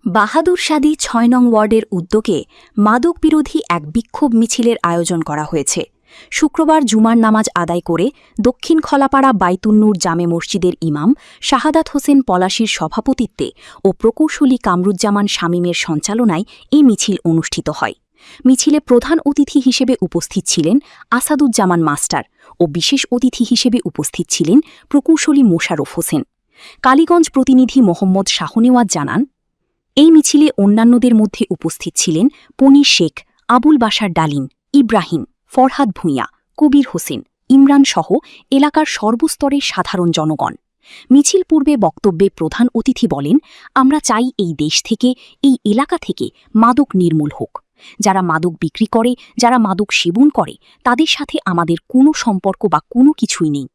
বাহাদুর শাদী ৬ নং ওয়ার্ডের উদ্যোগে মাদক বিরোধী এক বিক্ষোভ মিছিলের আয়োজন করা হয়েছে। শুক্রবার জুমার নামাজ আদায় করে দক্ষিণ খলাপাড়া বাইতুন্নুর জামে মসজিদের ইমাম শাহাদাত হোসেন পলাশীর সভাপতিত্বে ও প্রকৌশলী কামরুজ্জামান শামীমের সঞ্চালনায় এই মিছিল অনুষ্ঠিত হয়। মিছিলে প্রধান অতিথি হিসেবে উপস্থিত ছিলেন আসাদুজ্জামান মাস্টার ও বিশেষ অতিথি হিসেবে উপস্থিত ছিলেন প্রকৌশলী মোশাররফ হোসেন। কালীগঞ্জ প্রতিনিধি মোহাম্মদ শাহনেওয়াজ জানান, এই মিছিলে অন্যান্যদের মধ্যে উপস্থিত ছিলেন পনির শেখ, আবুল বাশার ডালিম, ইব্রাহিম, ফরহাদ ভূঁইয়া, কবির হোসেন, ইমরান সহ এলাকার সর্বস্তরের সাধারণ জনগণ। মিছিল পূর্বে বক্তব্যে প্রধান অতিথি বলেন, আমরা চাই এই দেশ থেকে, এই এলাকা থেকে মাদক নির্মূল হোক। যারা মাদক বিক্রি করে, যারা মাদক সেবন করে, তাদের সাথে আমাদের কোনো সম্পর্ক বা কোনো কিছুই নেই।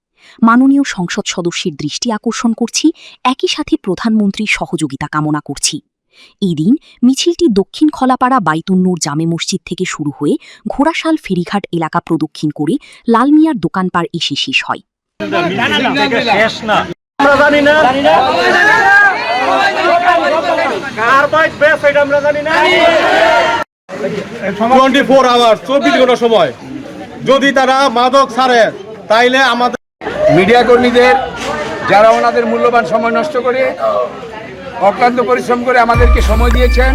মাননীয় সংসদ সদস্যের দৃষ্টি আকর্ষণ করছি, একই সাথে প্রধানমন্ত্রীর সহযোগিতা কামনা করছি। এই দিন মিছিলটি দক্ষিণ খলাপাড়া বাইতুন্নুর জামে মসজিদ থেকে শুরু হয়ে ঘোড়াশাল ফেরিঘাট এলাকা প্রদক্ষিণ করে লালমিয়ার দোকানপাড় এসে শেষ হয়। সময় যদি তারা মাদক ছাড়ে, তাইলে আমাদের মিডিয়া কর্মীদের যারা ওনাদের মূল্যবান সময় নষ্ট করে অক্লান্ত পরিশ্রম করে আমাদেরকে সময় দিয়েছেন,